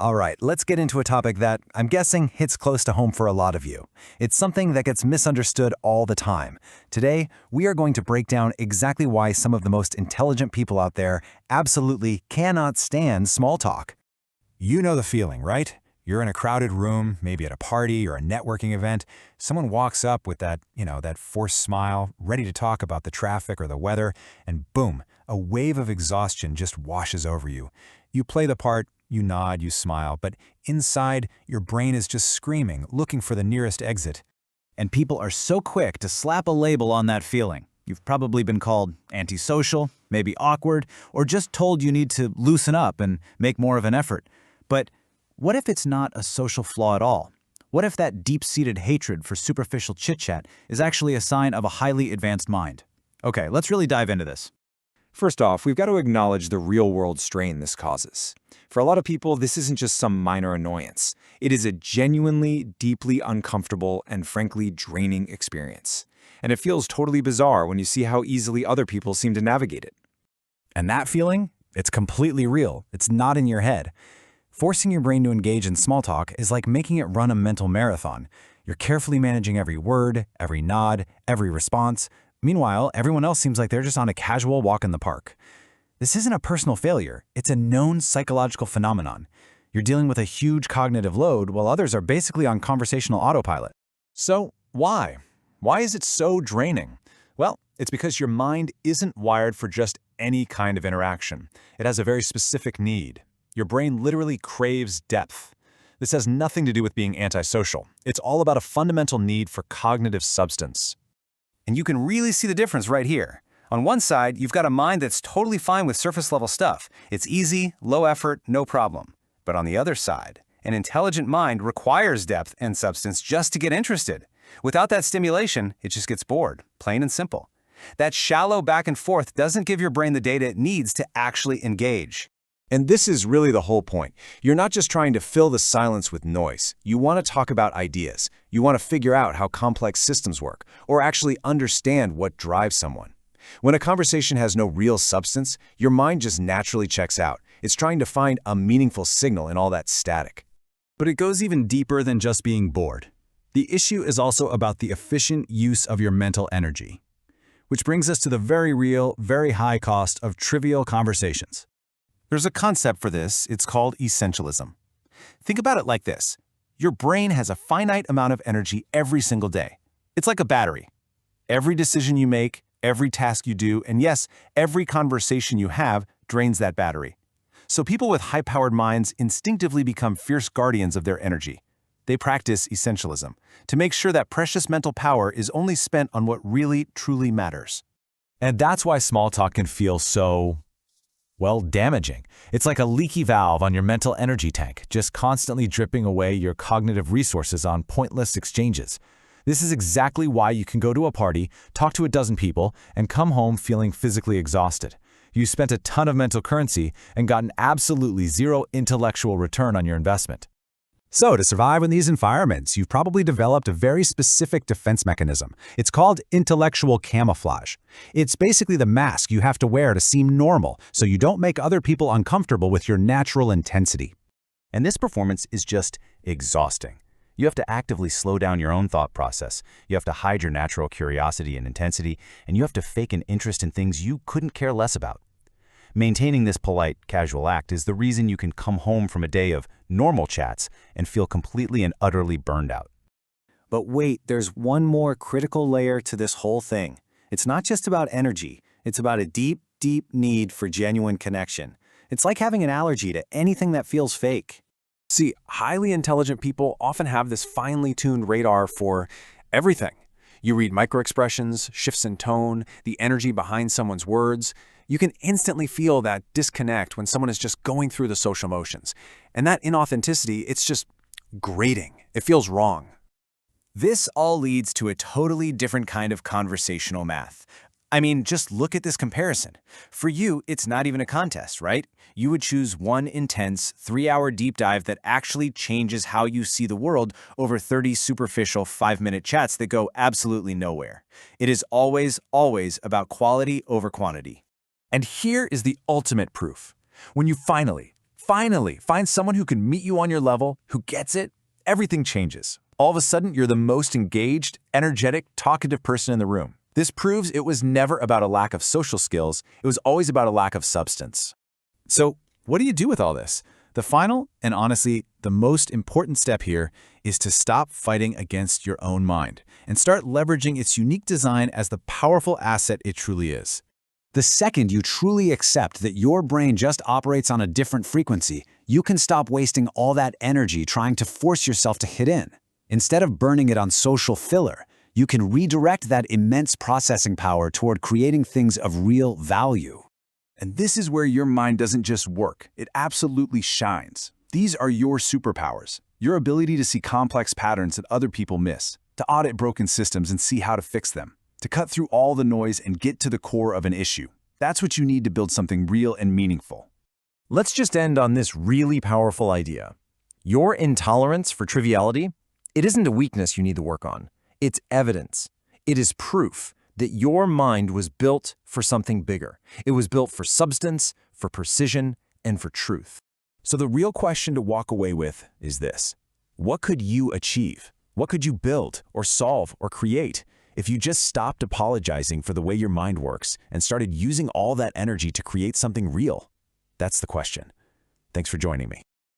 All right, let's get into a topic that, I'm guessing, hits close to home for a lot of you. It's something that gets misunderstood all the time. Today, we are going to break down exactly why some of the most intelligent people out there absolutely cannot stand small talk. You know the feeling, right? You're in a crowded room, maybe at a party or a networking event. Someone walks up with that forced smile, ready to talk about the traffic or the weather, and boom, a wave of exhaustion just washes over you. You play the part, you nod, you smile, but inside, your brain is just screaming, looking for the nearest exit. And people are so quick to slap a label on that feeling. You've probably been called antisocial, maybe awkward, or just told you need to loosen up and make more of an effort. But what if it's not a social flaw at all? What if that deep-seated hatred for superficial chit-chat is actually a sign of a highly advanced mind? Okay, let's really dive into this. First off, we've got to acknowledge the real-world strain this causes. For a lot of people, this isn't just some minor annoyance. It is a genuinely, deeply uncomfortable and frankly draining experience. And it feels totally bizarre when you see how easily other people seem to navigate it. And that feeling? It's completely real. It's not in your head. Forcing your brain to engage in small talk is like making it run a mental marathon. You're carefully managing every word, every nod, every response. Meanwhile, everyone else seems like they're just on a casual walk in the park. This isn't a personal failure. It's a known psychological phenomenon. You're dealing with a huge cognitive load while others are basically on conversational autopilot. So, why? Why is it so draining? Well, it's because your mind isn't wired for just any kind of interaction. It has a very specific need. Your brain literally craves depth. This has nothing to do with being antisocial. It's all about a fundamental need for cognitive substance. And you can really see the difference right here. On one side, you've got a mind that's totally fine with surface-level stuff. It's easy, low effort, no problem. But on the other side, an intelligent mind requires depth and substance just to get interested. Without that stimulation, it just gets bored, plain and simple. That shallow back and forth doesn't give your brain the data it needs to actually engage. And this is really the whole point. You're not just trying to fill the silence with noise. You want to talk about ideas. You want to figure out how complex systems work, or actually understand what drives someone. When a conversation has no real substance, your mind just naturally checks out. It's trying to find a meaningful signal in all that static. But it goes even deeper than just being bored. The issue is also about the efficient use of your mental energy. Which brings us to the very real, very high cost of trivial conversations. There's a concept for this. It's called essentialism. Think about it like this. Your brain has a finite amount of energy every single day. It's like a battery. Every decision you make, every task you do, and yes, every conversation you have drains that battery. So people with high-powered minds instinctively become fierce guardians of their energy. They practice essentialism to make sure that precious mental power is only spent on what really, truly matters. And that's why small talk can feel so, damaging. It's like a leaky valve on your mental energy tank, just constantly dripping away your cognitive resources on pointless exchanges. This is exactly why you can go to a party, talk to a dozen people, and come home feeling physically exhausted. You spent a ton of mental currency and gotten absolutely zero intellectual return on your investment. So, to survive in these environments, you've probably developed a very specific defense mechanism. It's called intellectual camouflage. It's basically the mask you have to wear to seem normal, so you don't make other people uncomfortable with your natural intensity. And this performance is just exhausting. You have to actively slow down your own thought process. You have to hide your natural curiosity and intensity, and you have to fake an interest in things you couldn't care less about. Maintaining this polite, casual act is the reason you can come home from a day of normal chats and feel completely and utterly burned out. But wait, there's one more critical layer to this whole thing. It's not just about energy. It's about a deep, deep need for genuine connection. It's like having an allergy to anything that feels fake. See, highly intelligent people often have this finely tuned radar for everything. You read microexpressions, shifts in tone, the energy behind someone's words. You can instantly feel that disconnect when someone is just going through the social motions. And that inauthenticity, it's just grating. It feels wrong. This all leads to a totally different kind of conversational math. I mean, just look at this comparison. For you, it's not even a contest, right? You would choose one intense, 3-hour deep dive that actually changes how you see the world over 30 superficial 5-minute chats that go absolutely nowhere. It is always, always about quality over quantity. And here is the ultimate proof. When you finally Finally, find someone who can meet you on your level, who gets it. Everything changes. All of a sudden, you're the most engaged, energetic, talkative person in the room. This proves it was never about a lack of social skills. It was always about a lack of substance. So, what do you do with all this? The final, and honestly, the most important step here is to stop fighting against your own mind and start leveraging its unique design as the powerful asset it truly is. The second you truly accept that your brain just operates on a different frequency, you can stop wasting all that energy trying to force yourself to hit in. Instead of burning it on social filler, you can redirect that immense processing power toward creating things of real value. And this is where your mind doesn't just work, it absolutely shines. These are your superpowers, your ability to see complex patterns that other people miss, to audit broken systems and see how to fix them, to cut through all the noise and get to the core of an issue. That's what you need to build something real and meaningful. Let's just end on this really powerful idea. Your intolerance for triviality, it isn't a weakness you need to work on. It's evidence. It is proof that your mind was built for something bigger. It was built for substance, for precision, and for truth. So the real question to walk away with is this. What could you achieve? What could you build or solve or create if you just stopped apologizing for the way your mind works and started using all that energy to create something real? That's the question. Thanks for joining me.